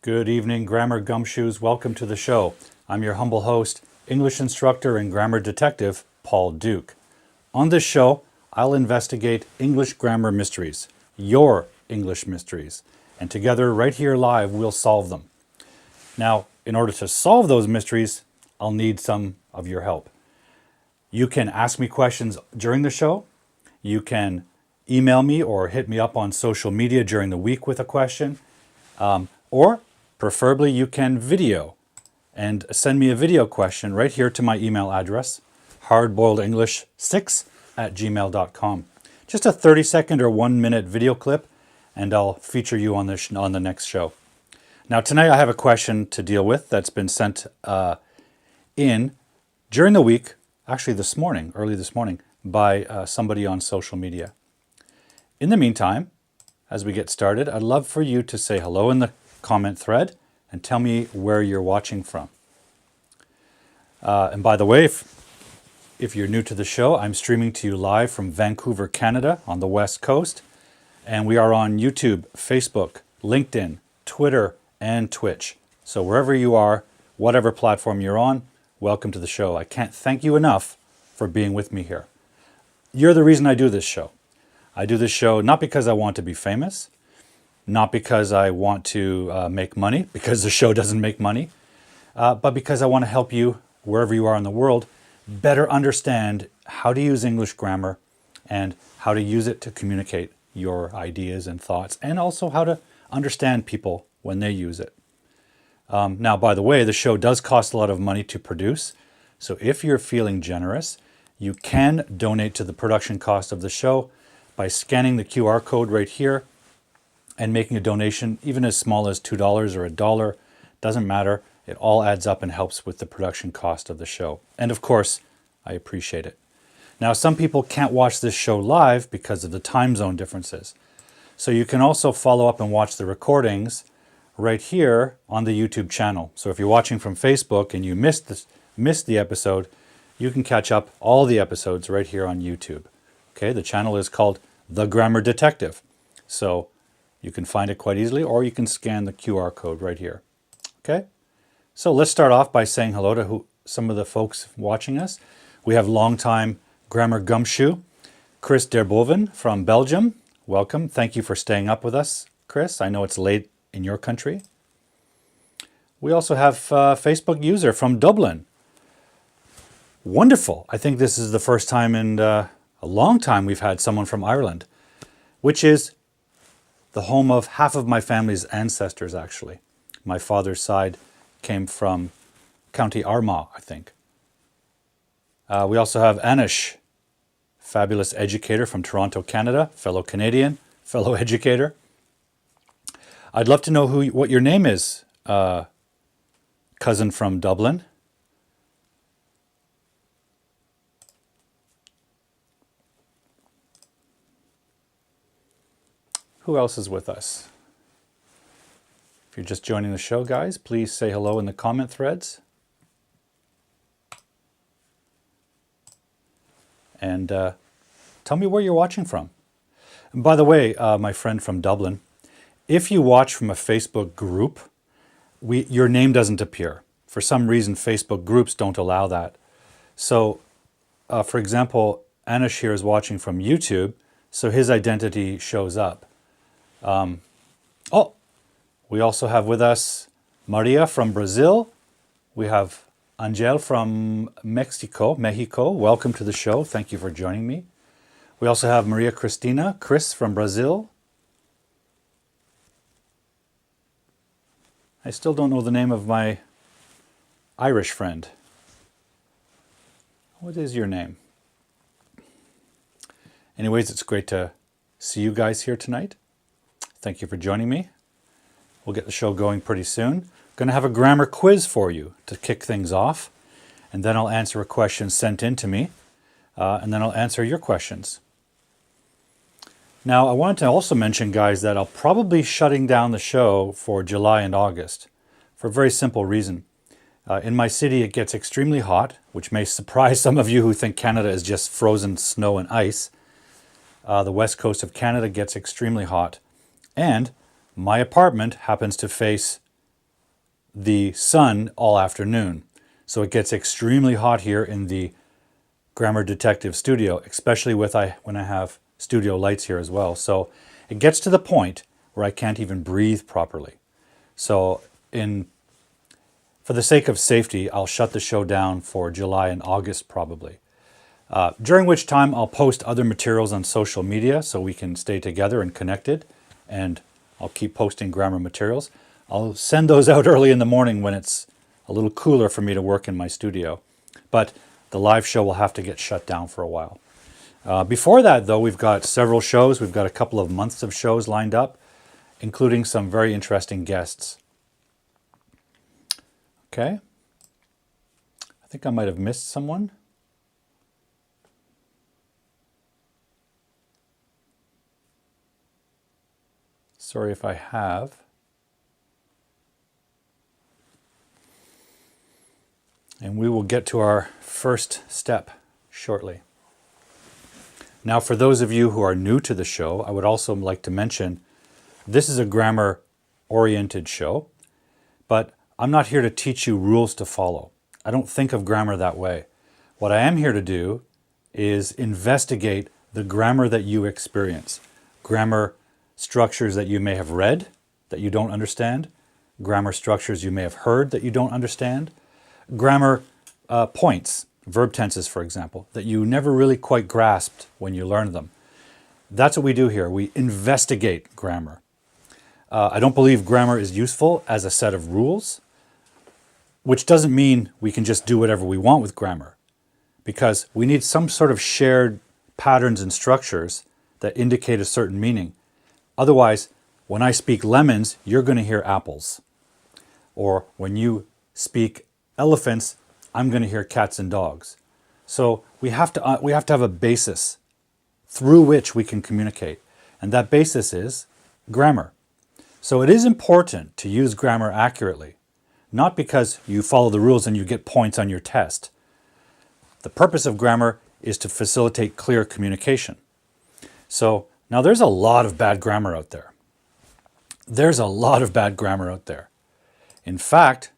Good evening, Grammar Gumshoes. Welcome to the show. I'm your humble host, English instructor and grammar detective, Paul Duke. On this show, I'll investigate English grammar mysteries, your English mysteries, and together, right here live, we'll solve them. Now, in order to solve those mysteries, I'll need some of your help. You can ask me questions during the show. You can email me or hit me up on social media during the week with a question. Or preferably you can video and send me a video question right here to my email address, hardboiledenglish6@gmail.com. Just a 30-second or 1-minute video clip, and I'll feature you on the next show. Now tonight I have a question to deal with that's been sent in during the week, actually early this morning, by somebody on social media. In the meantime, as we get started, I'd love for you to say hello in the comment thread and tell me where you're watching from. And by the way, if you're new to the show, I'm streaming to you live from Vancouver, Canada on the West Coast. And we are on YouTube, Facebook, LinkedIn, Twitter, and Twitch. So wherever you are, whatever platform you're on, welcome to the show. I can't thank you enough for being with me here. You're the reason I do this show. I do this show not because I want to be famous, not because I want to make money, because the show doesn't make money, but because I want to help you, wherever you are in the world, better understand how to use English grammar and how to use it to communicate your ideas and thoughts, and also how to understand people when they use it. Now, by the way, the show does cost a lot of money to produce, so if you're feeling generous, you can donate to the production cost of the show by scanning the QR code right here and making a donation, even as small as $2 or $1. Doesn't matter. It all adds up and helps with the production cost of the show. And of course, I appreciate it. Now, some people can't watch this show live because of the time zone differences. So you can also follow up and watch the recordings right here on the YouTube channel. So if you're watching from Facebook and you missed the episode, you can catch up all the episodes right here on YouTube. Okay, the channel is called The Grammar Detective. So you can find it quite easily, or you can scan the QR code right here. Okay, so let's start off by saying hello to some of the folks watching us. We have longtime grammar gumshoe, Chris Derboven from Belgium. Welcome. Thank you for staying up with us, Chris. I know it's late in your country. We also have a Facebook user from Dublin. Wonderful. I think this is the first time in a long time we've had someone from Ireland, which is the home of half of my family's ancestors, actually. My father's side came from County Armagh, I think. We also have Anish, fabulous educator from Toronto, Canada, fellow Canadian, fellow educator. I'd love to know what your name is, cousin from Dublin. Who else is with us? If you're just joining the show, guys, please say hello in the comment threads. And tell me where you're watching from. And by the way, my friend from Dublin, if you watch from a Facebook group, your name doesn't appear. For some reason, Facebook groups don't allow that. So, for example, Anish here is watching from YouTube, so his identity shows up. We also have with us Maria from Brazil. We have Angel from Mexico. Welcome to the show. Thank you for joining me. We also have Maria Cristina, Chris from Brazil. I still don't know the name of my Irish friend. What is your name? Anyways, it's great to see you guys here tonight. Thank you for joining me. We'll get the show going pretty soon. I'm going to have a grammar quiz for you to kick things off, and then I'll answer a question sent in to me, and then I'll answer your questions. Now, I wanted to also mention, guys, that I'll probably be shutting down the show for July and August for a very simple reason. In my city, it gets extremely hot, which may surprise some of you who think Canada is just frozen snow and ice. The west coast of Canada gets extremely hot. And my apartment happens to face the sun all afternoon. So it gets extremely hot here in the Grammar Detective studio, especially when I have studio lights here as well. So it gets to the point where I can't even breathe properly. So for the sake of safety, I'll shut the show down for July and August probably. During which time I'll post other materials on social media so we can stay together and connected, and I'll keep posting grammar materials. I'll send those out early in the morning when it's a little cooler for me to work in my studio. But the live show will have to get shut down for a while. Before that, though, we've got several shows. We've got a couple of months of shows lined up, including some very interesting guests. Okay. I think I might have missed someone. Sorry if I have. And we will get to our first step shortly. Now, for those of you who are new to the show, I would also like to mention this is a grammar-oriented show, but I'm not here to teach you rules to follow. I don't think of grammar that way. What I am here to do is investigate the grammar that you experience. Grammar structures that you may have read that you don't understand. Grammar structures you may have heard that you don't understand. Grammar points, verb tenses, for example, that you never really quite grasped when you learned them. That's what we do here. We investigate grammar. I don't believe grammar is useful as a set of rules, which doesn't mean we can just do whatever we want with grammar, because we need some sort of shared patterns and structures that indicate a certain meaning. Otherwise, when I speak lemons, you're going to hear apples. Or when you speak elephants, I'm going to hear cats and dogs. So we have to have a basis through which we can communicate. And that basis is grammar. So it is important to use grammar accurately, not because you follow the rules and you get points on your test. The purpose of grammar is to facilitate clear communication. So now there's a lot of bad grammar out there. There's a lot of bad grammar out there. In fact,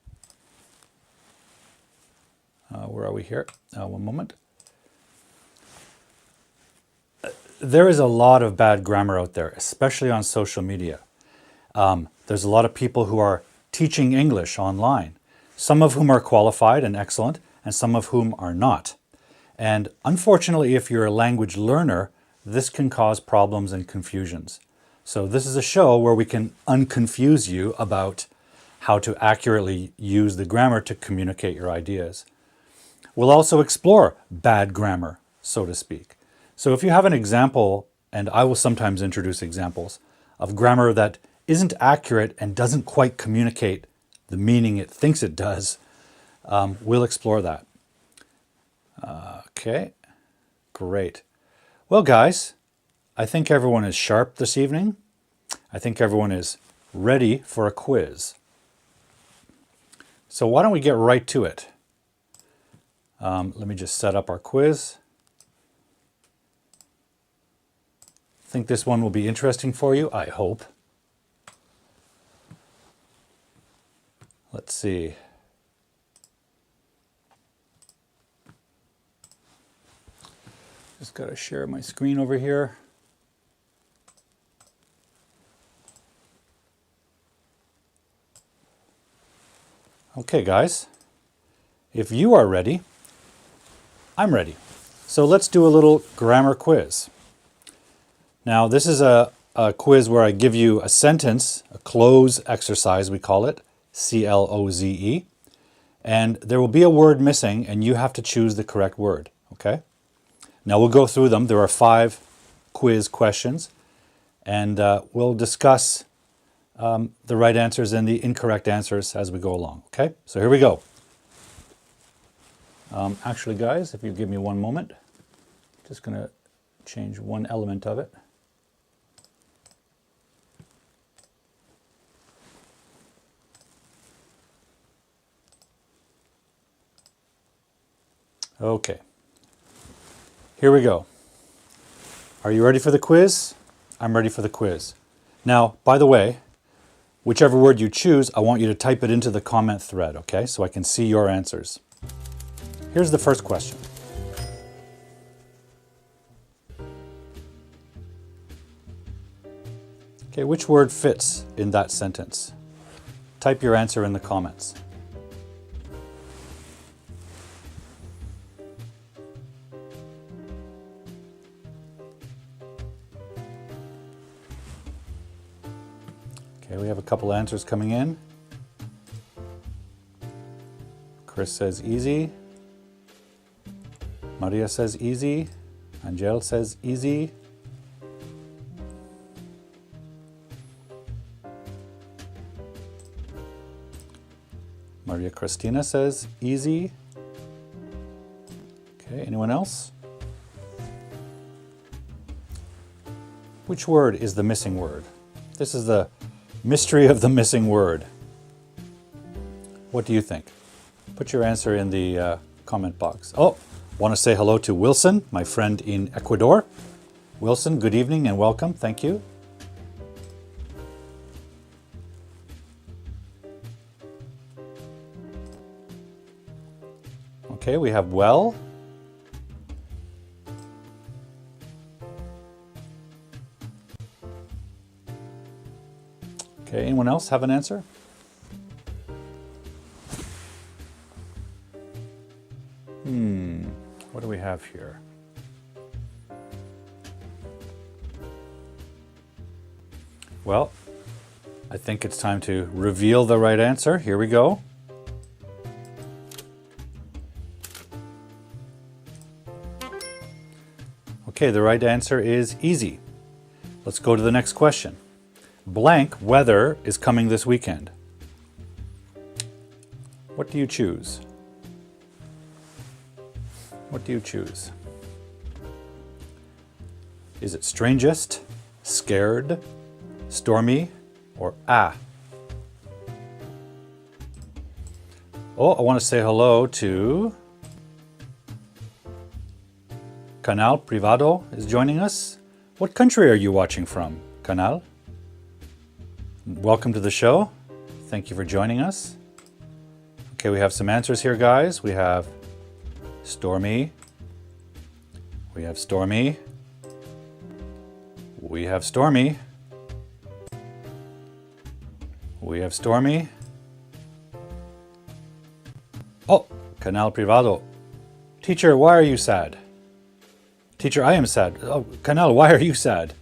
where are we here? One moment. There is a lot of bad grammar out there, especially on social media. There's a lot of people who are teaching English online, some of whom are qualified and excellent, and some of whom are not. And unfortunately, if you're a language learner, this can cause problems and confusions. So this is a show where we can unconfuse you about how to accurately use the grammar to communicate your ideas. We'll also explore bad grammar, so to speak. So if you have an example, and I will sometimes introduce examples, of grammar that isn't accurate and doesn't quite communicate the meaning it thinks it does, we'll explore that. Okay, great. Well, guys, I think everyone is sharp this evening. I think everyone is ready for a quiz. So why don't we get right to it? Let me just set up our quiz. I think this one will be interesting for you, I hope. Let's see. Just got to share my screen over here. Okay, guys, if you are ready, I'm ready. So let's do a little grammar quiz. Now, this is a quiz where I give you a sentence, a cloze exercise, we call it, C-L-O-Z-E, and there will be a word missing, and you have to choose the correct word, okay? Now, we'll go through them. There are 5 quiz questions, and we'll discuss the right answers and the incorrect answers as we go along, okay? So here we go. Actually, guys, if you give me one moment, just going to change one element of it. Okay, here we go. Are you ready for the quiz? I'm ready for the quiz. Now, by the way, Whichever word you choose, I want you to type it into the comment thread, okay? So I can see your answers. Here's the first question. Okay, which word fits in that sentence? Type your answer in the comments. Okay, we have a couple answers coming in. Chris says easy. Maria says easy. Angel says easy. Maria Cristina says easy. Okay, anyone else? Which word is the missing word? This is the mystery of the missing word. What do you think? Put your answer in the comment box. Oh, want to say hello to Wilson, my friend in Ecuador. Wilson, good evening and welcome. Thank you. Okay, we have well. Okay, anyone else have an answer? What do we have here? Well, I think it's time to reveal the right answer. Here we go. Okay, the right answer is easy. Let's go to the next question. Blank weather is coming this weekend. What do you choose? What do you choose? Is it strangest, scared, stormy, or ah? Oh, I want to say hello to Canal Privado is joining us. What country are you watching from, Canal? Welcome to the show. Thank you for joining us. Okay, we have some answers here, guys. We have stormy. We have stormy. We have stormy. We have stormy. Oh, Canal Privado. Teacher, why are you sad? Teacher, I am sad. Oh, Canal, why are you sad?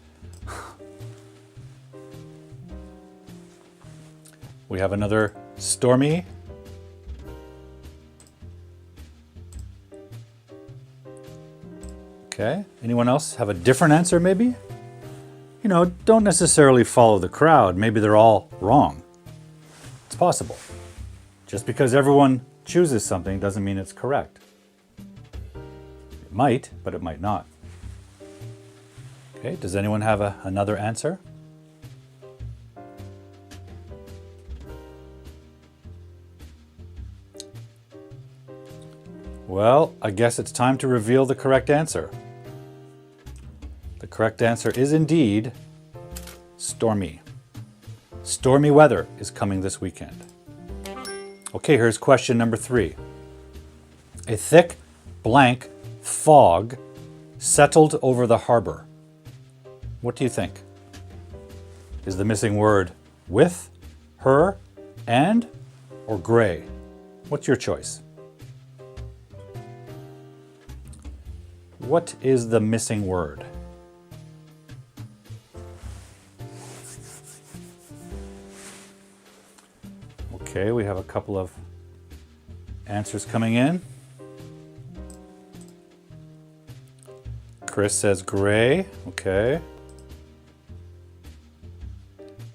We have another stormy. Okay, anyone else have a different answer maybe? You know, don't necessarily follow the crowd. Maybe they're all wrong. It's possible. Just because everyone chooses something doesn't mean it's correct. It might, but it might not. Okay, does anyone have another answer? Well, I guess it's time to reveal the correct answer. The correct answer is indeed stormy. Stormy weather is coming this weekend. Okay, here's question number 3. A thick, blank fog settled over the harbor. What do you think? Is the missing word with, her, and, or gray? What's your choice? What is the missing word? Okay, we have a couple of answers coming in. Chris says gray. Okay.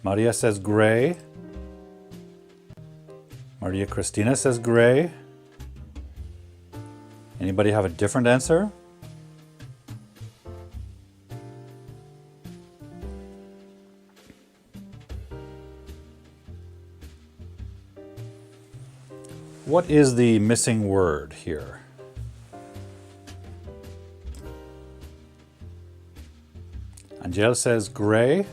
Maria says gray. Maria Cristina says gray. Anybody have a different answer? What is the missing word here? Angel says gray.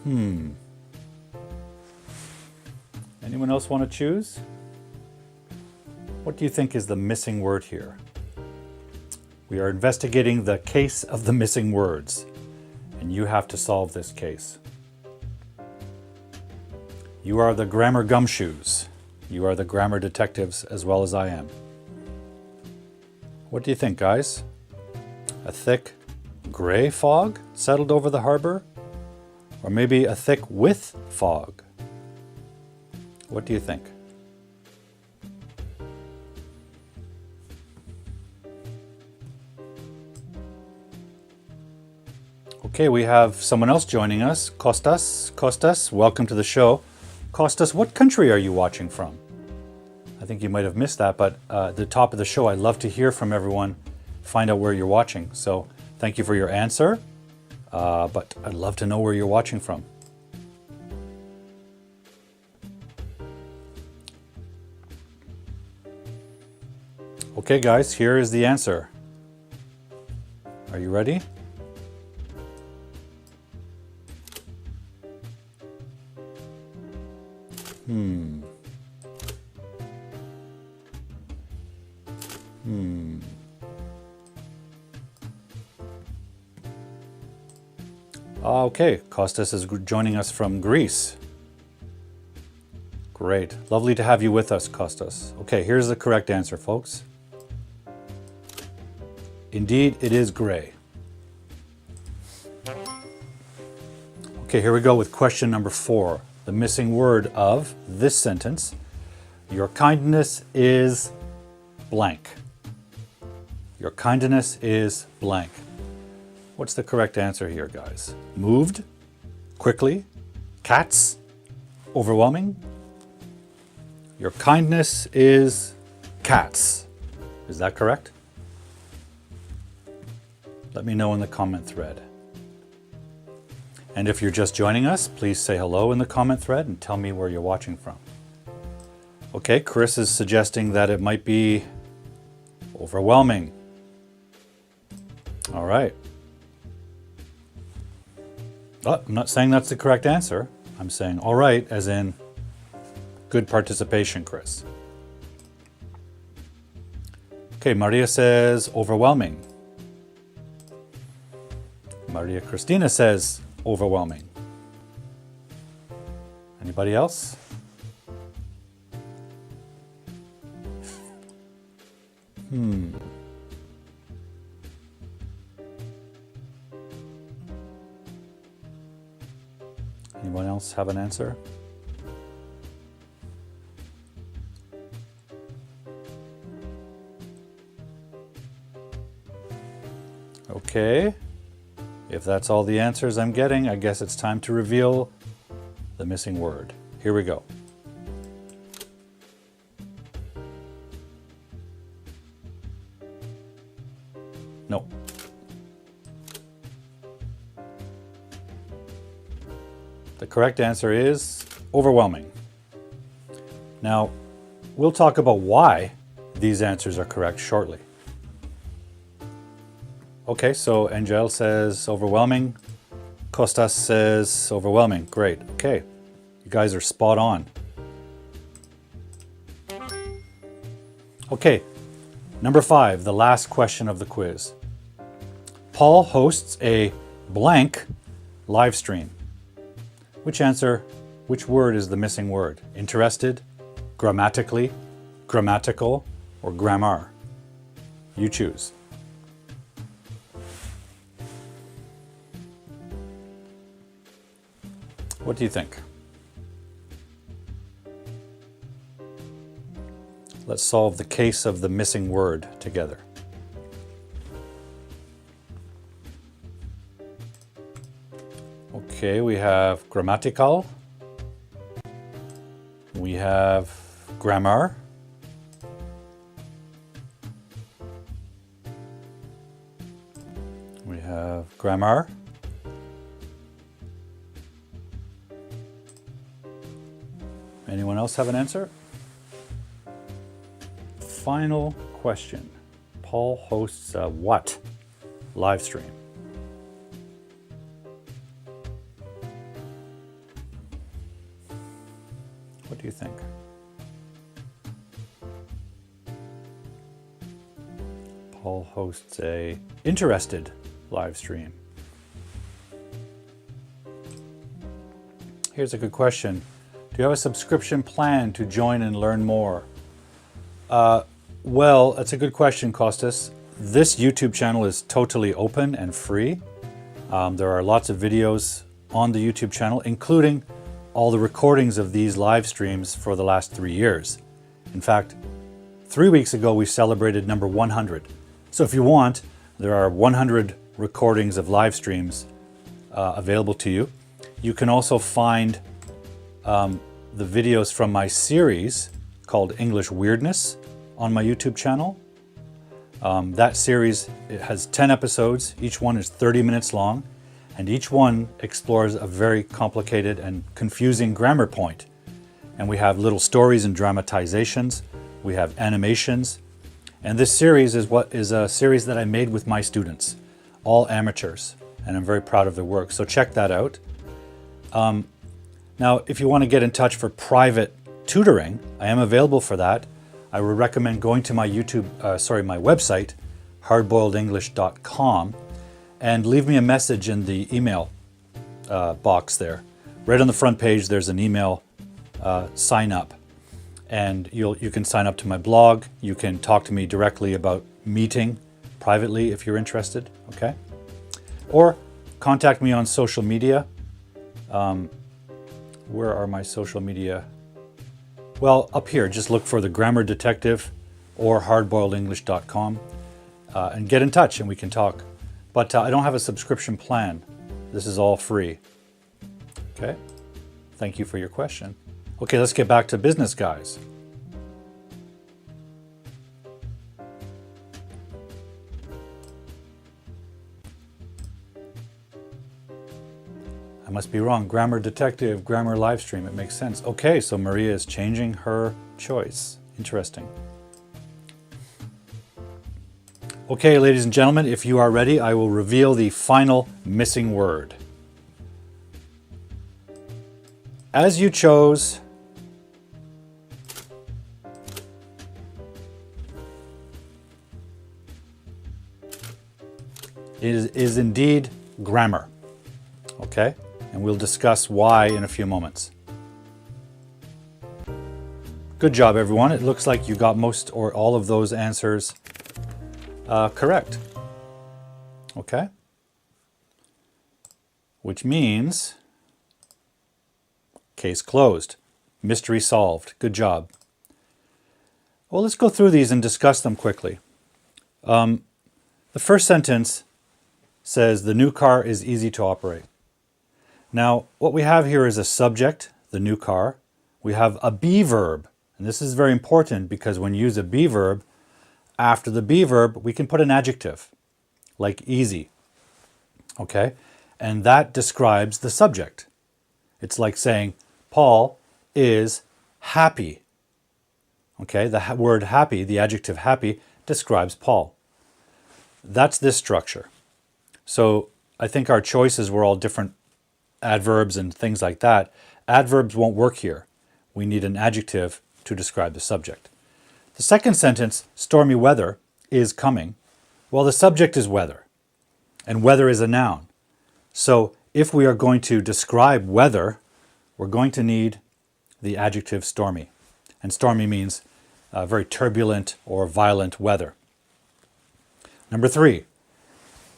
Anyone else want to choose? What do you think is the missing word here? We are investigating the case of the missing words, and you have to solve this case. You are the grammar gumshoes. You are the grammar detectives as well as I am. What do you think, guys? A thick gray fog settled over the harbor? Or maybe a thick with fog? What do you think? Okay, we have someone else joining us. Kostas, welcome to the show. Kostas, what country are you watching from? I think you might have missed that, but at the top of the show, I'd love to hear from everyone, find out where you're watching. So thank you for your answer, but I'd love to know where you're watching from. Okay, guys, here is the answer. Are you ready? Okay, Kostas is joining us from Greece. Great. Lovely to have you with us, Kostas. Okay, here's the correct answer, folks. Indeed, it is gray. Okay, here we go with question number 4. The missing word of this sentence. Your kindness is blank. Your kindness is blank. What's the correct answer here, guys? Moved? Quickly? Cats? Overwhelming? Your kindness is cats. Is that correct? Let me know in the comment thread. And if you're just joining us, please say hello in the comment thread and tell me where you're watching from. Okay, Chris is suggesting that it might be overwhelming. All right. Oh, I'm not saying that's the correct answer. I'm saying all right, as in good participation, Chris. Okay, Maria says overwhelming. Maria Cristina says overwhelming. Anybody else? Anyone else have an answer? Okay. If that's all the answers I'm getting, I guess it's time to reveal the missing word. Here we go. No. The correct answer is overwhelming. Now, we'll talk about why these answers are correct shortly. Okay, so Angel says overwhelming. Kostas says overwhelming. Great. Okay, you guys are spot on. Okay, number 5, the last question of the quiz. Paul hosts a blank live stream. Which word is the missing word? Interested, grammatically, grammatical, or grammar? You choose. What do you think? Let's solve the case of the missing word together. Okay, we have grammatical. We have grammar. We have grammar. Anyone else have an answer? Final question. Paul hosts a what live stream? What do you think? Paul hosts a interested live stream. Here's a good question. Do you have a subscription plan to join and learn more? Well, that's a good question, Kostas. This YouTube channel is totally open and free. There are lots of videos on the YouTube channel, including all the recordings of these live streams for the last 3 years. In fact, 3 weeks ago, we celebrated number 100. So if you want, there are 100 recordings of live streams available to you. You can also find the videos from my series called English Weirdness on my YouTube channel. That series, it has 10 episodes. Each one is 30 minutes long, and each one explores a very complicated and confusing grammar point. And we have little stories and dramatizations. We have animations. And this series is a series that I made with my students, all amateurs, and I'm very proud of their work. So check that out. Now, if you want to get in touch for private tutoring, I am available for that. I would recommend going to my my website, hardboiledenglish.com, and leave me a message in the email box there. Right on the front page, there's an email sign up, and you can sign up to my blog. You can talk to me directly about meeting privately if you're interested. Okay, or contact me on social media. Where are my social media? Well, up here, just look for the Grammar Detective or hardboiledenglish.com and get in touch and we can talk. But I don't have a subscription plan. This is all free. Okay, thank you for your question. Okay, let's get back to business, guys. I must be wrong. Grammar Detective, Grammar Livestream. It makes sense. Okay, so Maria is changing her choice. Interesting. Okay, ladies and gentlemen, if you are ready, I will reveal the final missing word. As you chose is indeed grammar. Okay? And we'll discuss why in a few moments. Good job, everyone. It looks like you got most or all of those answers correct. Okay? Which means case closed. Mystery solved. Good job. Well, let's go through these and discuss them quickly. The first sentence says, the new car is easy to operate. Now, what we have here is a subject, the new car. We have a be verb, and this is very important because when you use a be verb, after the be verb, we can put an adjective, like easy, okay? And that describes the subject. It's like saying, Paul is happy, okay? The word happy, the adjective happy, describes Paul. That's this structure. So I think our choices were all different adverbs and things like that. Adverbs won't work here. We need an adjective to describe the subject. The second sentence, stormy weather is coming. Well, the subject is weather, and weather is a noun. So if we are going to describe weather, we're going to need the adjective stormy. And stormy means very turbulent or violent weather. Number 3,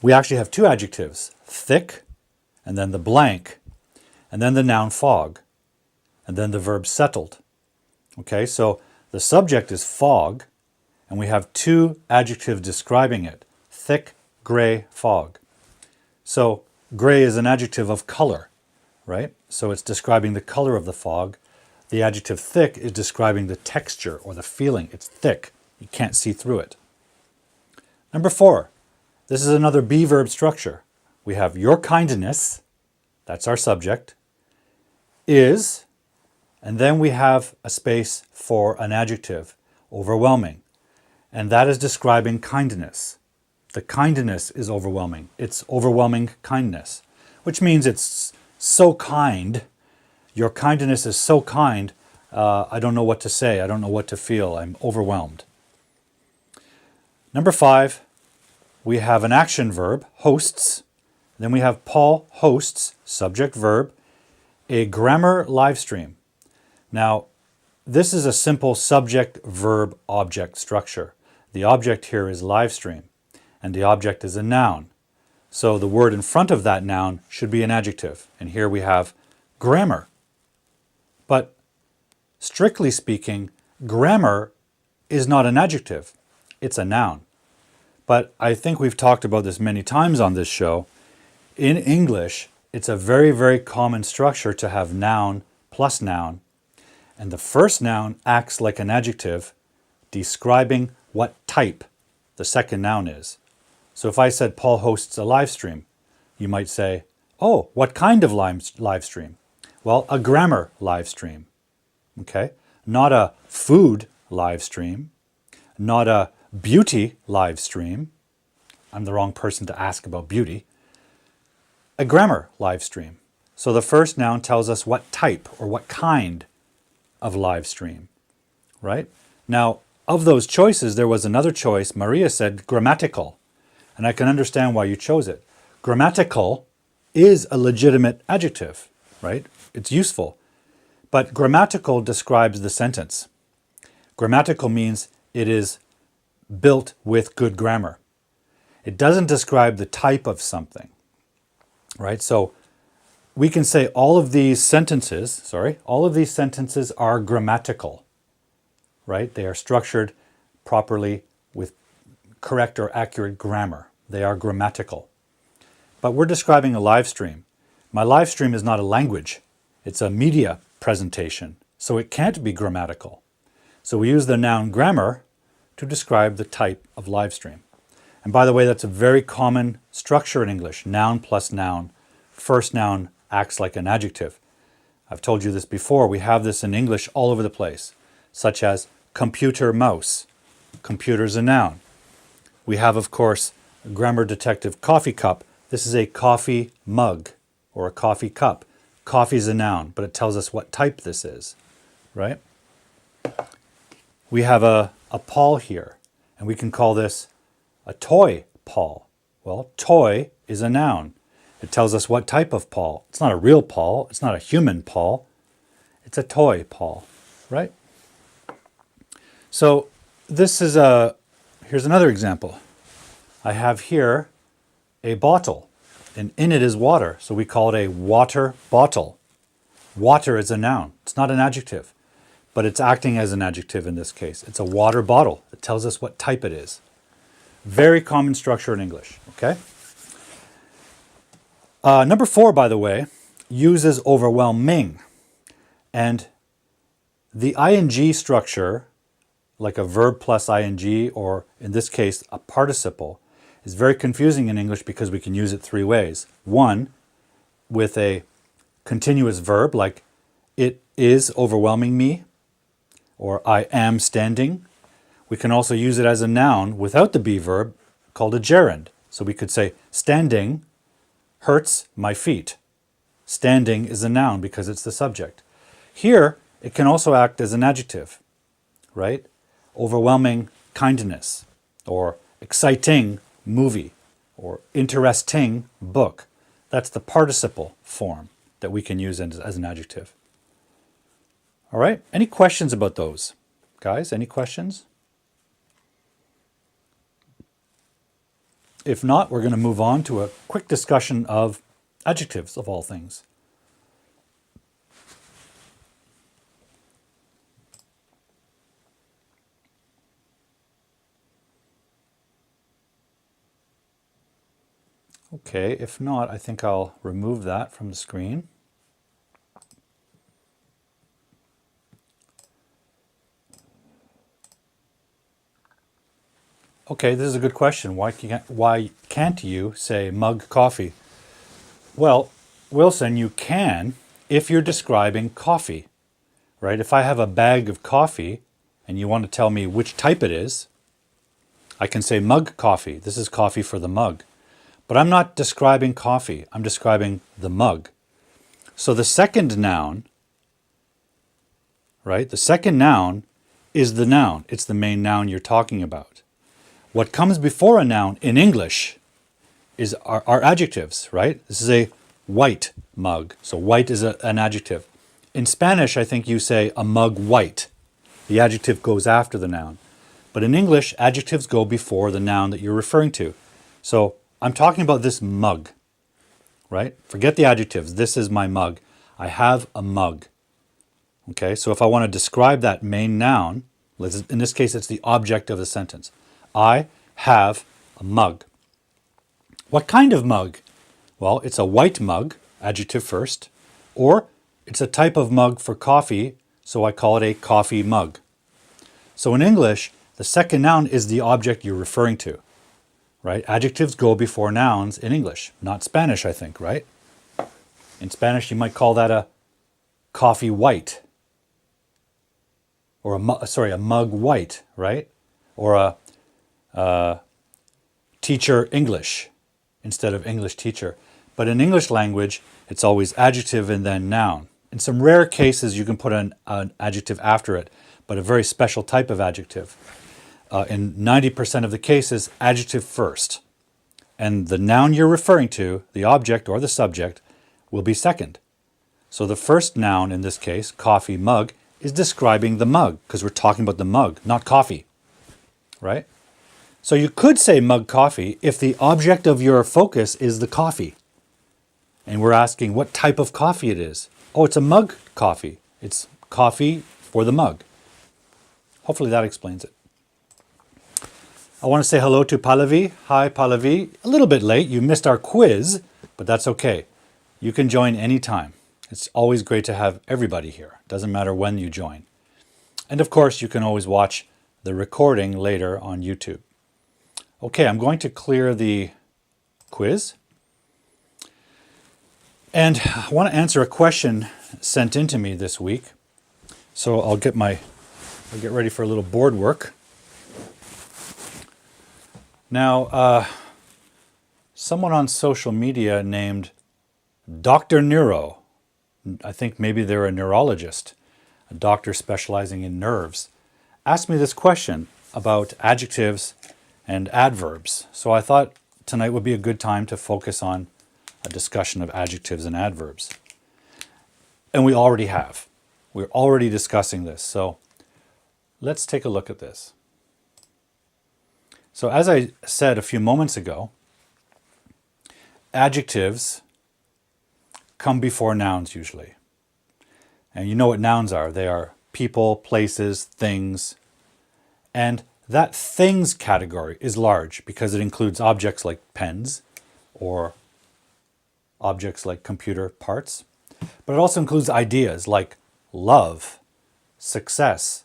we actually have two adjectives, thick, and then the blank, and then the noun fog, and then the verb settled. Okay, so the subject is fog, and we have two adjectives describing it, thick, gray, fog. So gray is an adjective of color, right? So it's describing the color of the fog. The adjective thick is describing the texture or the feeling. It's thick. You can't see through it. Number 4, this is another be verb structure. We have your kindness, that's our subject, is, and then we have a space for an adjective, overwhelming. And that is describing kindness. The kindness is overwhelming. It's overwhelming kindness, which means it's so kind. Your kindness is so kind I don't know what to say. I don't know what to feel. I'm overwhelmed. Number 5, we have an action verb, hosts. Then we have Paul hosts, subject verb, a grammar live stream. Now, this is a simple subject verb object structure. The object here is live stream, and the object is a noun. So the word in front of that noun should be an adjective. And here we have grammar. But strictly speaking, grammar is not an adjective. It's a noun. But I think we've talked about this many times on this show. In English, it's a very, very common structure to have noun plus noun. And the first noun acts like an adjective describing what type the second noun is. So if I said Paul hosts a live stream, you might say, oh, what kind of live stream? Well, a grammar live stream. Okay? Not a food live stream, not a beauty live stream. I'm the wrong person to ask about beauty. A grammar live stream. So the first noun tells us what type or what kind of live stream, right? Now, of those choices, there was another choice. Maria said grammatical, and I can understand why you chose it. Grammatical is a legitimate adjective, right? It's useful. But grammatical describes the sentence. Grammatical means it is built with good grammar. It doesn't describe the type of something, right? So we can say all of these sentences are grammatical, right? They are structured properly with correct or accurate grammar. They are grammatical. But we're describing a live stream. My live stream is not a language. It's a media presentation, so it can't be grammatical. So we use the noun grammar to describe the type of live stream. And by the way, that's a very common structure in English, noun plus noun. First noun acts like an adjective. I've told you this before. We have this in English all over the place, such as computer mouse. Computer's a noun. We have, of course, grammar detective coffee cup. This is a coffee mug or a coffee cup. Coffee is a noun, but it tells us what type this is, right? We have a Paul here, and we can call this a toy Paul. Well, toy is a noun. It tells us what type of Paul. It's not a real Paul. It's not a human Paul. It's a toy Paul, right? So this is here's another example. I have here a bottle, and in it is water. So we call it a water bottle. Water is a noun. It's not an adjective, but it's acting as an adjective in this case. It's a water bottle. It tells us what type it is. Very common structure in English, okay? Number 4, by the way, uses overwhelming. And the ing structure, like a verb plus ing, or in this case, a participle, is very confusing in English because we can use it 3 ways. One, with a continuous verb, like it is overwhelming me, or I am standing. We can also use it as a noun without the be verb, called a gerund. So we could say, standing hurts my feet. Standing is a noun because it's the subject. Here, it can also act as an adjective, right? Overwhelming kindness, or exciting movie, or interesting book. That's the participle form that we can use as an adjective. All right, any questions about those? Guys, any questions? If not, we're going to move on to a quick discussion of adjectives of all things. Okay, if not, I think I'll remove that from the screen. Okay, this is a good question. Why can't you say mug coffee? Well, Wilson, you can if you're describing coffee, right? If I have a bag of coffee and you want to tell me which type it is, I can say mug coffee. This is coffee for the mug. But I'm not describing coffee. I'm describing the mug. So the second noun, right? The second noun is the noun. It's the main noun you're talking about. What comes before a noun in English is our adjectives, right? This is a white mug. So white is an adjective. In Spanish, I think you say a mug white. The adjective goes after the noun. But in English, adjectives go before the noun that you're referring to. So I'm talking about this mug, right? Forget the adjectives. This is my mug. I have a mug. Okay, so if I want to describe that main noun, in this case, it's the object of the sentence. I have a mug. What kind of mug? Well, it's a white mug, adjective first, or it's a type of mug for coffee, so I call it a coffee mug. So in English, the second noun is the object you're referring to, right? Adjectives go before nouns in English, not Spanish, I think, right? In Spanish, you might call that a coffee white, or a mug white, right? Or a teacher English instead of English teacher. But in English language, it's always adjective and then noun. In some rare cases, you can put an adjective after it, but a very special type of adjective. In 90% of the cases, adjective first. And the noun you're referring to, the object or the subject, will be second. So the first noun in this case, coffee mug, is describing the mug, because we're talking about the mug, not coffee, right? So you could say mug coffee if the object of your focus is the coffee. And we're asking what type of coffee it is. Oh, it's a mug coffee. It's coffee for the mug. Hopefully that explains it. I want to say hello to Pallavi. Hi, Pallavi. A little bit late. You missed our quiz, but that's okay. You can join anytime. It's always great to have everybody here. Doesn't matter when you join. And of course, you can always watch the recording later on YouTube. Okay, I'm going to clear the quiz. And I want to answer a question sent in to me this week. So I'll get ready for a little board work. Now, someone on social media named Dr. Neuro, I think maybe they're a neurologist, a doctor specializing in nerves, asked me this question about adjectives and adverbs. So I thought tonight would be a good time to focus on a discussion of adjectives and adverbs. And we already have. We're already discussing this. So let's take a look at this. So as I said a few moments ago, adjectives come before nouns usually. And you know what nouns are. They are people, places, things. And that things category is large because it includes objects like pens or objects like computer parts. But it also includes ideas like love, success,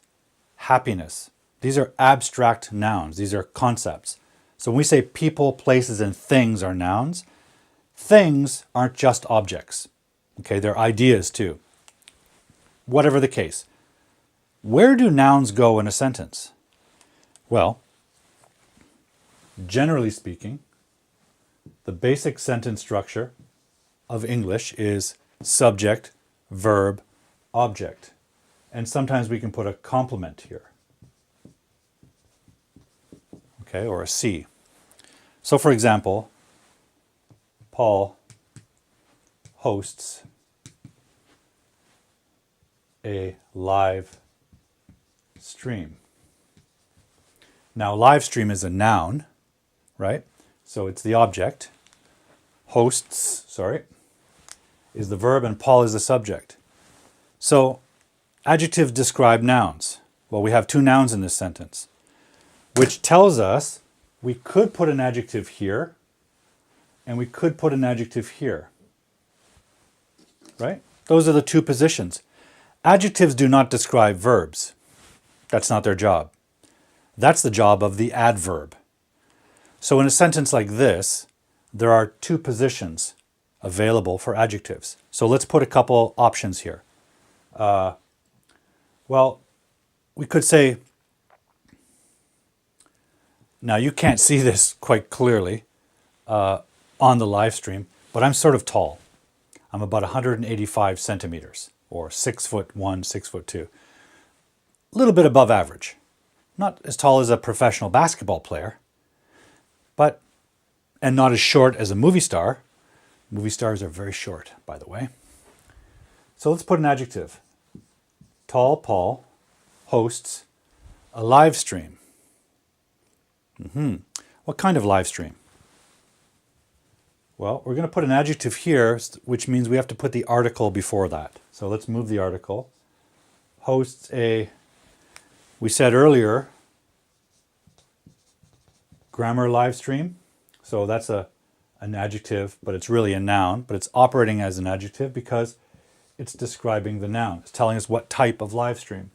happiness. These are abstract nouns. These are concepts. So when we say people, places, and things are nouns, things aren't just objects. Okay, they're ideas too. Whatever the case. Where do nouns go in a sentence? Well, generally speaking, the basic sentence structure of English is subject, verb, object. And sometimes we can put a complement here. Okay, or a C. So for example, Paul hosts a live stream. Now, live stream is a noun, right? So it's the object. Hosts, is the verb, and Paul is the subject. So adjectives describe nouns. Well, we have two nouns in this sentence, which tells us we could put an adjective here and we could put an adjective here, right? Those are the two positions. Adjectives do not describe verbs. That's not their job. That's the job of the adverb. So in a sentence like this, there are two positions available for adjectives. So let's put a couple options here. Well, we could say, now you can't see this quite clearly on the live stream, but I'm sort of tall. I'm about 185 centimeters, or 6'1", 6'2". a little bit above average. Not as tall as a professional basketball player, and not as short as a movie star. Movie stars are very short, by the way. So let's put an adjective. Tall Paul hosts a live stream. What kind of live stream? Well, we're going to put an adjective here, which means we have to put the article before that. So let's move the article. Hosts a, we said earlier, grammar live stream. So that's an adjective, but it's really a noun, but it's operating as an adjective because it's describing the noun. It's telling us what type of live stream.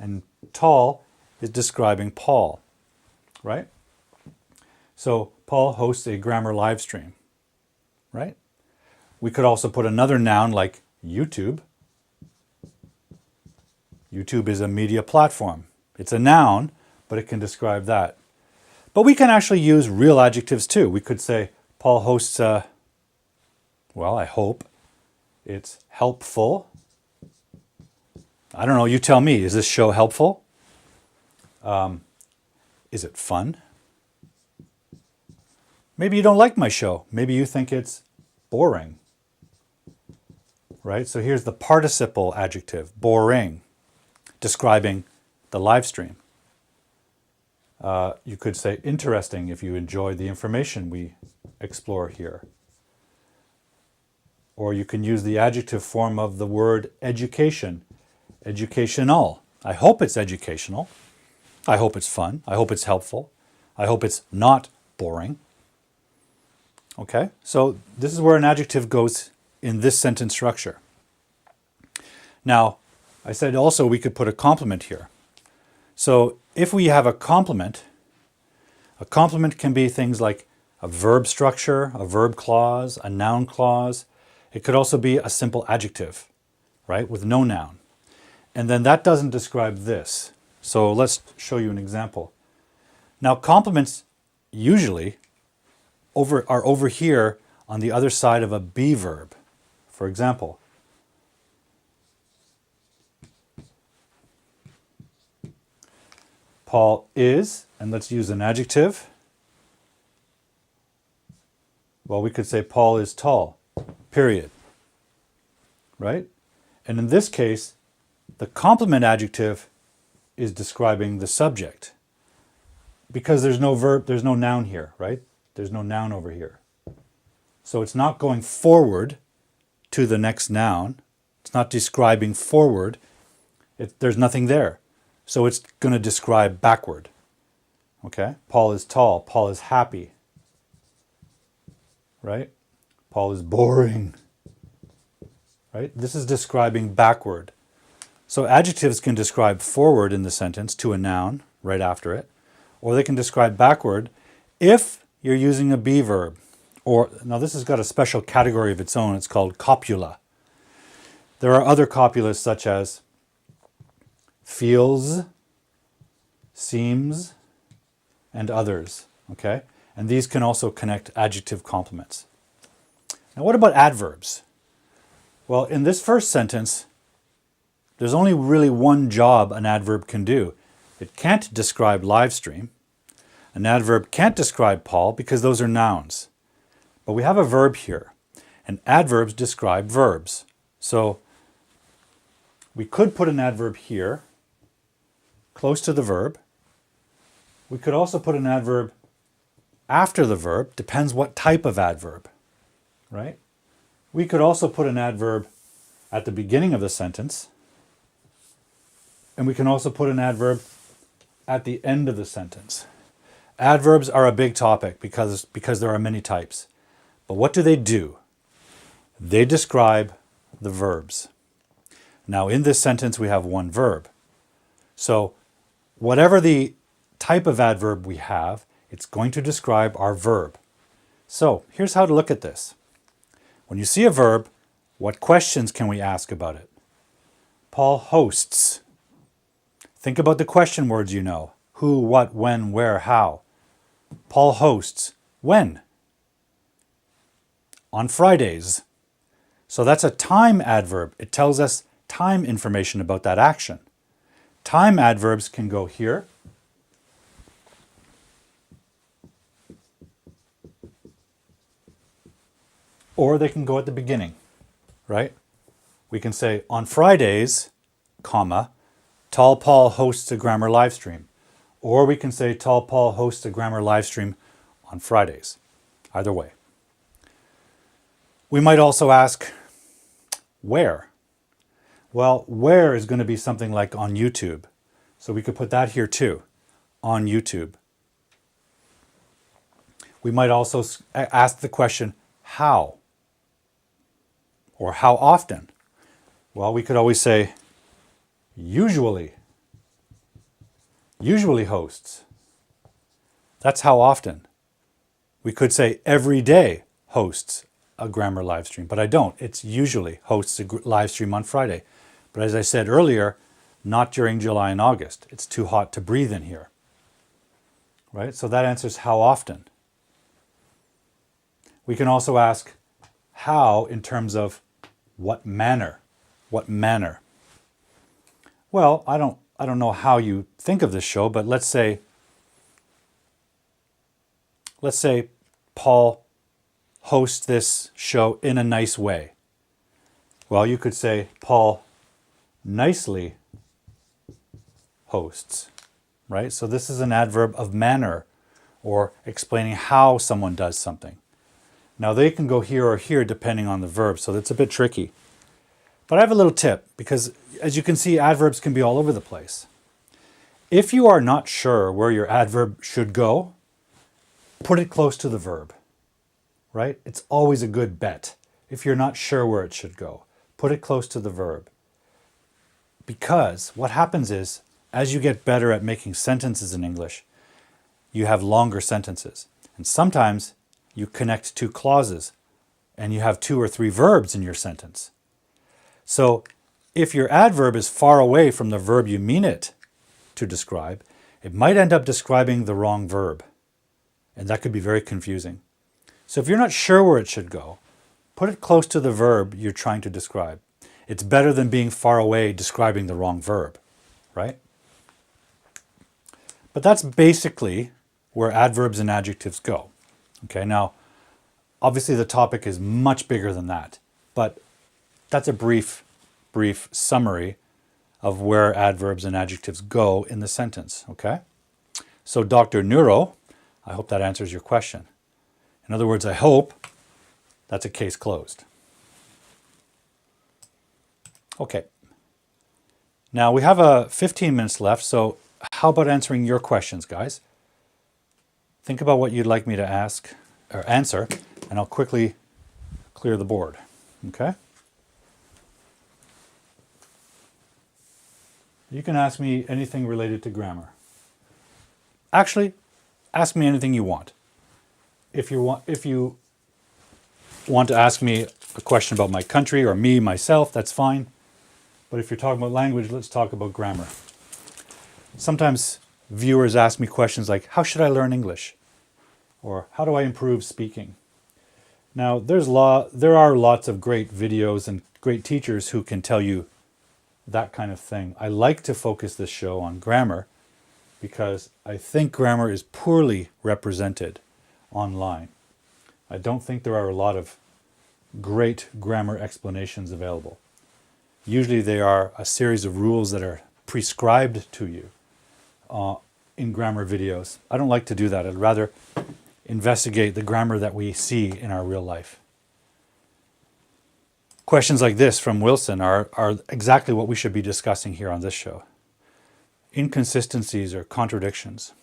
And tall is describing Paul, right? So Paul hosts a grammar live stream, right? We could also put another noun like YouTube. YouTube is a media platform. It's a noun, but it can describe that. But we can actually use real adjectives too. We could say Paul hosts a, well, I hope it's helpful. I don't know, you tell me, is this show helpful? Is it fun? Maybe you don't like my show. Maybe you think it's boring. Right? So here's the participle adjective, boring, describing the live stream. You could say interesting if you enjoy the information we explore here. Or you can use the adjective form of the word education. Educational. I hope it's educational. I hope it's fun. I hope it's helpful. I hope it's not boring. Okay, so this is where an adjective goes in this sentence structure. Now, I said also we could put a complement here. So if we have a complement can be things like a verb structure, a verb clause, a noun clause. It could also be a simple adjective, right, with no noun. And then that doesn't describe this. So let's show you an example. Now complements usually are over here on the other side of a be verb. For example, Paul is, and let's use an adjective. Well, we could say Paul is tall, period. Right? And in this case, the complement adjective is describing the subject. Because there's no verb, there's no noun here, right? There's no noun over here. So it's not going forward to the next noun. It's not describing forward. There's nothing there. So it's going to describe backward. Okay? Paul is tall. Paul is happy. Right? Paul is boring. Right? This is describing backward. So adjectives can describe forward in the sentence to a noun right after it, or they can describe backward if you're using a be verb. Or now this has got a special category of its own. It's called copula. There are other copulas such as feels, seems, and others. Okay? And these can also connect adjective complements. Now what about adverbs? Well, in this first sentence, there's only really one job an adverb can do. It can't describe live stream. An adverb can't describe Paul because those are nouns. But we have a verb here, and adverbs describe verbs. So we could put an adverb here, close to the verb. We could also put an adverb after the verb, depends what type of adverb, right? We could also put an adverb at the beginning of the sentence, and we can also put an adverb at the end of the sentence. Adverbs are a big topic because there are many types. But what do? They describe the verbs. Now in this sentence we have one verb. So whatever the type of adverb we have, it's going to describe our verb. So here's how to look at this. When you see a verb, what questions can we ask about it? Paul hosts. Think about the question words you know. Who, what, when, where, how. Paul hosts. When? On Fridays. So that's a time adverb. It tells us time information about that action. Time adverbs can go here. Or they can go at the beginning, right? We can say, on Fridays, comma, Tall Paul hosts a grammar live stream. Or we can say, Tall Paul hosts a grammar live stream on Fridays. Either way. We might also ask, where? Well, where is going to be something like on YouTube. So we could put that here too, on YouTube. We might also ask the question, how? Or how often? Well, we could always say, usually hosts. That's how often. We could say every day hosts a grammar live stream, but I don't. It's usually hosts a live stream on Friday. But as I said earlier, not during July and August. It's too hot to breathe in here. Right? So that answers how often. We can also ask how in terms of what manner. What manner? Well, I don't know how you think of this show, but let's say Paul hosts this show in a nice way. Well, you could say Paul nicely hosts, right? So this is an adverb of manner or explaining how someone does something. Now they can go here or here depending on the verb, so that's a bit tricky. But I have a little tip because as you can see, adverbs can be all over the place. If you are not sure where your adverb should go, put it close to the verb, right? It's always a good bet. If you're not sure where it should go, put it close to the verb. Because what happens is, as you get better at making sentences in English, you have longer sentences. And sometimes you connect two clauses and you have 2 or 3 verbs in your sentence. So if your adverb is far away from the verb you mean it to describe, it might end up describing the wrong verb. And that could be very confusing. So if you're not sure where it should go, put it close to the verb you're trying to describe. It's better than being far away describing the wrong verb, right? But that's basically where adverbs and adjectives go. Okay, now, obviously the topic is much bigger than that, but that's a brief summary of where adverbs and adjectives go in the sentence, okay? So Dr. Neuro, I hope that answers your question. In other words, I hope that's a case closed. Okay. Now we have 15 minutes left, so how about answering your questions, guys? Think about what you'd like me to ask or answer, and I'll quickly clear the board, okay? You can ask me anything related to grammar. Actually, ask me anything you want. If you want to ask me a question about my country or me, myself, that's fine. But if you're talking about language, let's talk about grammar. Sometimes viewers ask me questions like, how should I learn English? Or how do I improve speaking? Now, there are lots of great videos and great teachers who can tell you that kind of thing. I like to focus this show on grammar because I think grammar is poorly represented online. I don't think there are a lot of great grammar explanations available. Usually they are a series of rules that are prescribed to you in grammar videos. I don't like to do that. I'd rather investigate the grammar that we see in our real life. Questions like this from Wilson are exactly what we should be discussing here on this show. Inconsistencies or contradictions.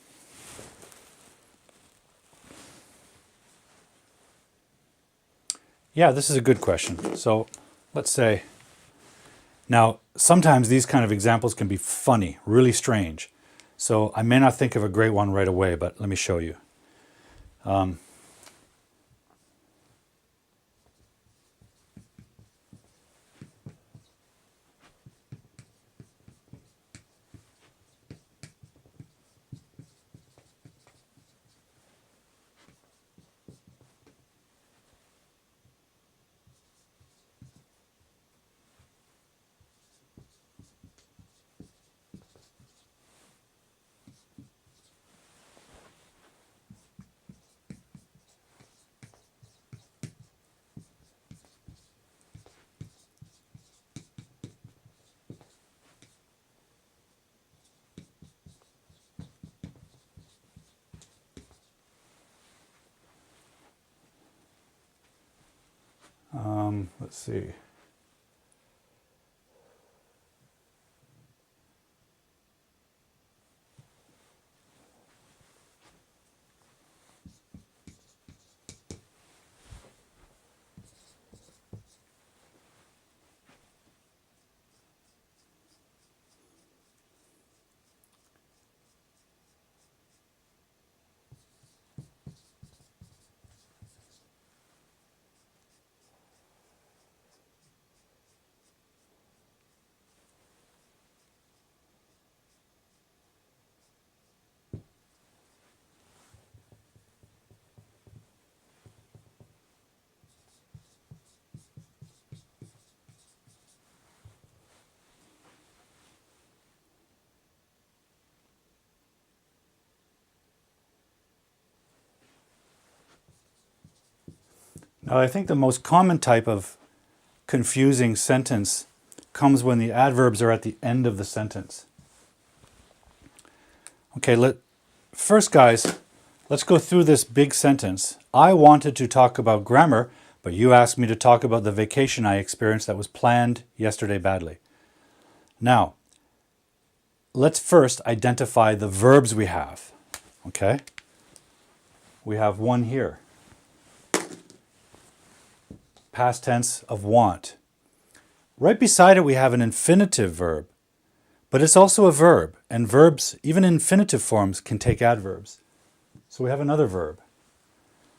Yeah, this is a good question. So let's say, now sometimes these kind of examples can be funny, really strange. So I may not think of a great one right away, but let me show you. Let's see. Now, I think the most common type of confusing sentence comes when the adverbs are at the end of the sentence. Okay, first, guys, let's go through this big sentence. I wanted to talk about grammar, but you asked me to talk about the vacation I experienced that was planned yesterday badly. Now, let's first identify the verbs we have. Okay? We have one here. Past tense of want. Right beside it we have an infinitive verb, but it's also a verb, and verbs, even in infinitive forms, can take adverbs. So we have another verb.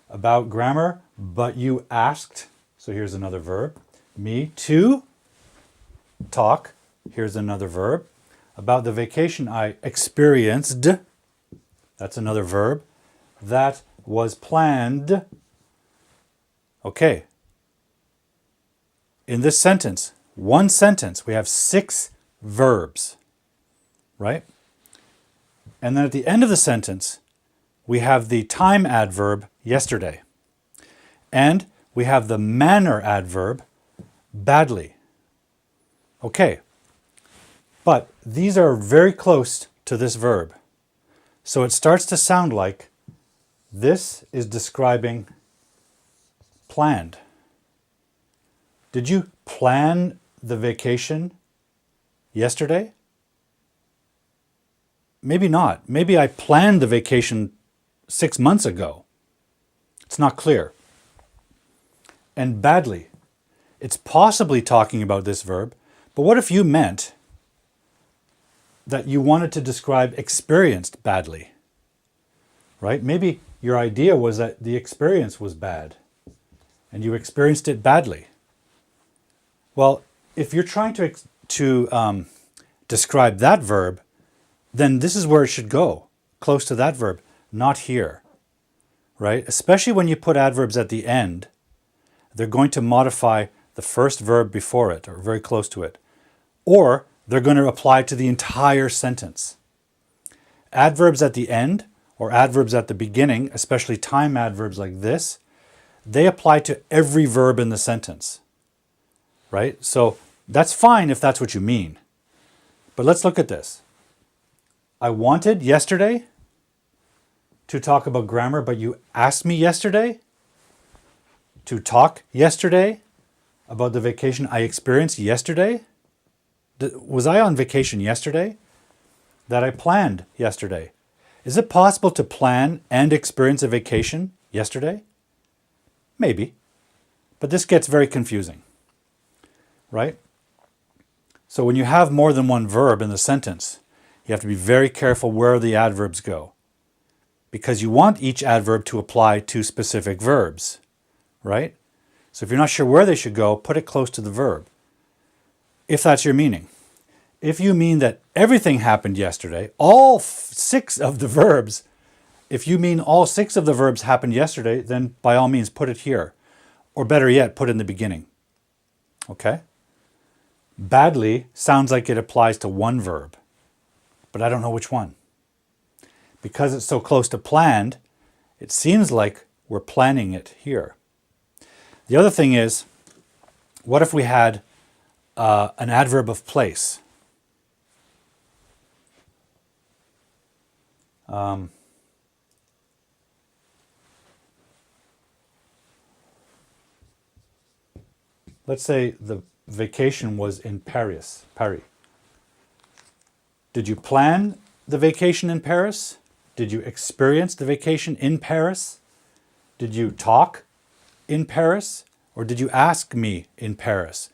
About grammar, but you asked, so here's another verb. Me to talk, here's another verb. About the vacation I experienced, that's another verb. That was planned. Okay. In this sentence, one sentence, we have 6 verbs, right? And then at the end of the sentence, we have the time adverb yesterday. And we have the manner adverb badly. Okay. But these are very close to this verb. So it starts to sound like this is describing planned. Did you plan the vacation yesterday? Maybe not. Maybe I planned the vacation 6 months ago. It's not clear. And badly. It's possibly talking about this verb, but what if you meant that you wanted to describe experienced badly? Right? Maybe your idea was that the experience was bad and you experienced it badly. Well, if you're trying to describe that verb, then this is where it should go, close to that verb, not here, right? Especially when you put adverbs at the end, they're going to modify the first verb before it, or very close to it, or they're going to apply to the entire sentence. Adverbs at the end, or adverbs at the beginning, especially time adverbs like this, they apply to every verb in the sentence. Right? So that's fine if that's what you mean. But let's look at this. I wanted yesterday to talk about grammar, but you asked me yesterday to talk yesterday about the vacation I experienced yesterday. Was I on vacation yesterday? That I planned yesterday. Is it possible to plan and experience a vacation yesterday? Maybe. But this gets very confusing. Right? So when you have more than one verb in the sentence, you have to be very careful where the adverbs go, because you want each adverb to apply to specific verbs, right? So if you're not sure where they should go, put it close to the verb, if that's your meaning. If you mean that everything happened yesterday, all 6 of the verbs, if you mean all 6 of the verbs happened yesterday, then by all means put it here, or better yet, put it in the beginning. Okay? Badly sounds like it applies to one verb, but I don't know which one. Because it's so close to planned, it seems like we're planning it here. The other thing is, what if we had an adverb of place? Let's say the vacation was in Paris. Paris. Did you plan the vacation in Paris? Did you experience the vacation in Paris? Did you talk in Paris? Or did you ask me in Paris?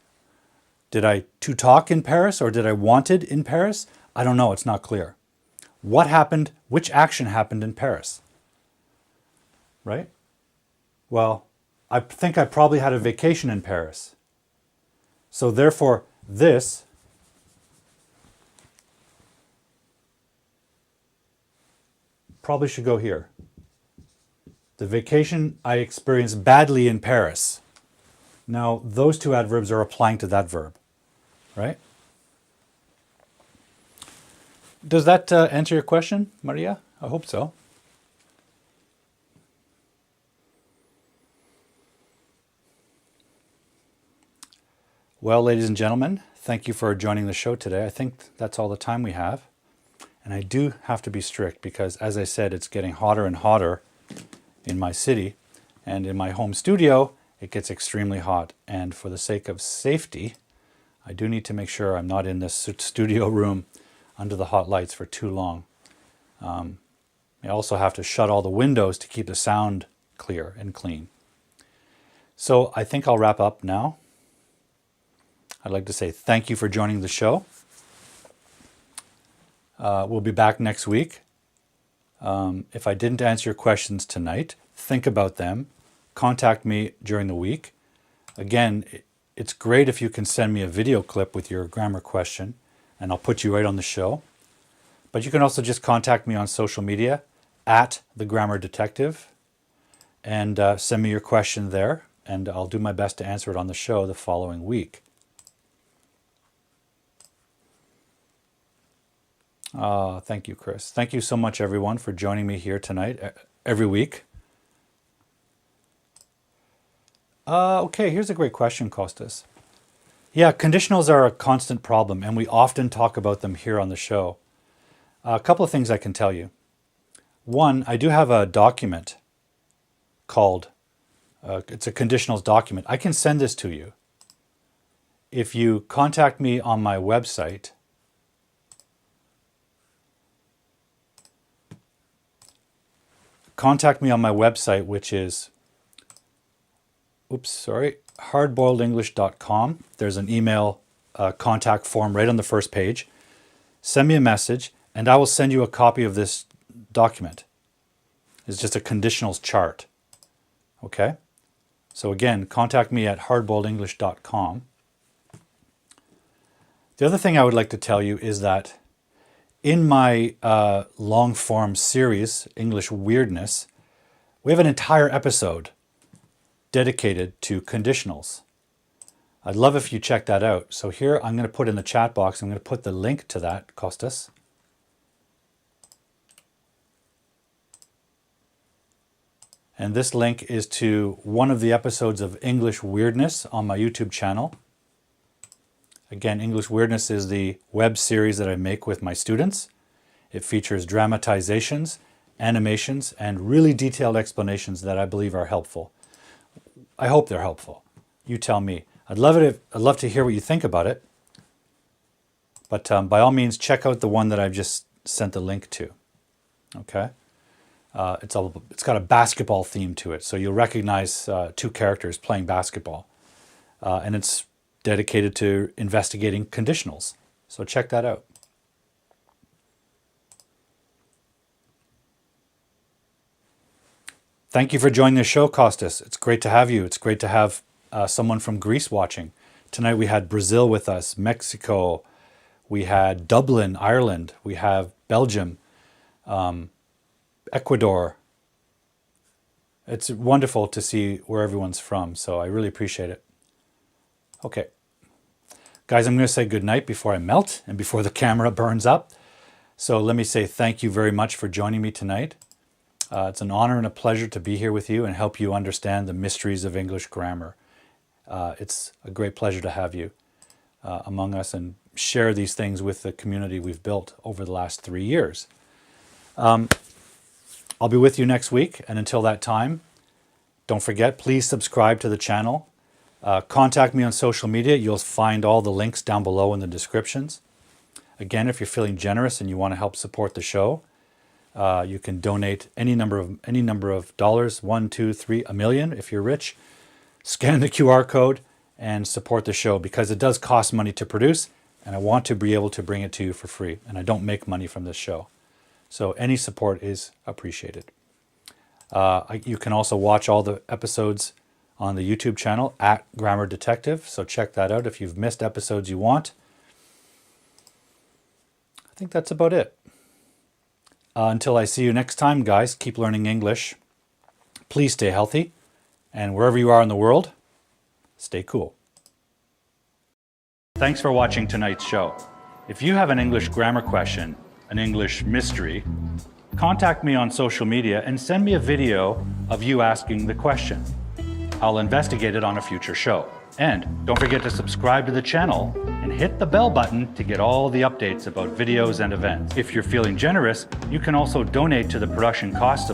Did I to talk in Paris or did I wanted in Paris? I don't know, it's not clear. What happened, which action happened in Paris? Right? Well, I think I probably had a vacation in Paris. So therefore, this probably should go here. The vacation I experienced badly in Paris. Now, those two adverbs are applying to that verb, right? Does that answer your question, Maria? I hope so. Well, ladies and gentlemen, thank you for joining the show today. I think that's all the time we have. And I do have to be strict because, as I said, it's getting hotter and hotter in my city. And in my home studio, it gets extremely hot. And for the sake of safety, I do need to make sure I'm not in this studio room under the hot lights for too long. I also have to shut all the windows to keep the sound clear and clean. So I think I'll wrap up now. I'd like to say thank you for joining the show. We'll be back next week. If I didn't answer your questions tonight, think about them. Contact me during the week. Again, it's great if you can send me a video clip with your grammar question, and I'll put you right on the show. But you can also just contact me on social media at The Grammar Detective and send me your question there, and I'll do my best to answer it on the show the following week. Thank you, Chris. Thank you so much, everyone, for joining me here tonight, every week. Okay, here's a great question, Costas. Yeah, conditionals are a constant problem, and we often talk about them here on the show. A couple of things I can tell you. One, I do have a document called, it's a conditionals document. I can send this to you. If you contact me on my website, which is, hardboiledenglish.com. There's an email contact form right on the first page. Send me a message, and I will send you a copy of this document. It's just a conditionals chart. Okay? So again, contact me at hardboiledenglish.com. The other thing I would like to tell you is that in my long-form series, English Weirdness, we have an entire episode dedicated to conditionals. I'd love if you check that out. So here I'm going to put in the chat box, I'm going to put the link to that, Costas. And this link is to one of the episodes of English Weirdness on my YouTube channel. Again, English Weirdness is the web series that I make with my students. It features dramatizations, animations, and really detailed explanations that I believe are helpful. I hope they're helpful. You tell me. I'd love to hear what you think about it. But by all means, check out the one that I've just sent the link to. Okay? It's got a basketball theme to it, so you'll recognize two characters playing basketball. And it's dedicated to investigating conditionals. So check that out. Thank you for joining the show, Costas. It's great to have you. It's great to have someone from Greece watching. Tonight we had Brazil with us, Mexico, we had Dublin, Ireland, we have Belgium, Ecuador. It's wonderful to see where everyone's from, so I really appreciate it. Okay. Guys, I'm going to say goodnight before I melt and before the camera burns up. So let me say thank you very much for joining me tonight. It's an honor and a pleasure to be here with you and help you understand the mysteries of English grammar. It's a great pleasure to have you among us and share these things with the community we've built over the last 3 years. I'll be with you next week, and until that time, don't forget, please subscribe to the channel. Contact me on social media. You'll find all the links down below in the descriptions. Again, if you're feeling generous and you want to help support the show, you can donate any number of dollars, $1, $2, $3, $1 million if you're rich. Scan the QR code and support the show, because it does cost money to produce, and I want to be able to bring it to you for free, and I don't make money from this show. So any support is appreciated. You can also watch all the episodes on the YouTube channel at Grammar Detective, so check that out if you've missed episodes you want. I think that's about it. Until I see you next time, guys, keep learning English. Please stay healthy, and wherever you are in the world, stay cool. Thanks for watching tonight's show. If you have an English grammar question, an English mystery, contact me on social media and send me a video of you asking the question. I'll investigate it on a future show. And don't forget to subscribe to the channel and hit the bell button to get all the updates about videos and events. If you're feeling generous, you can also donate to the production costs of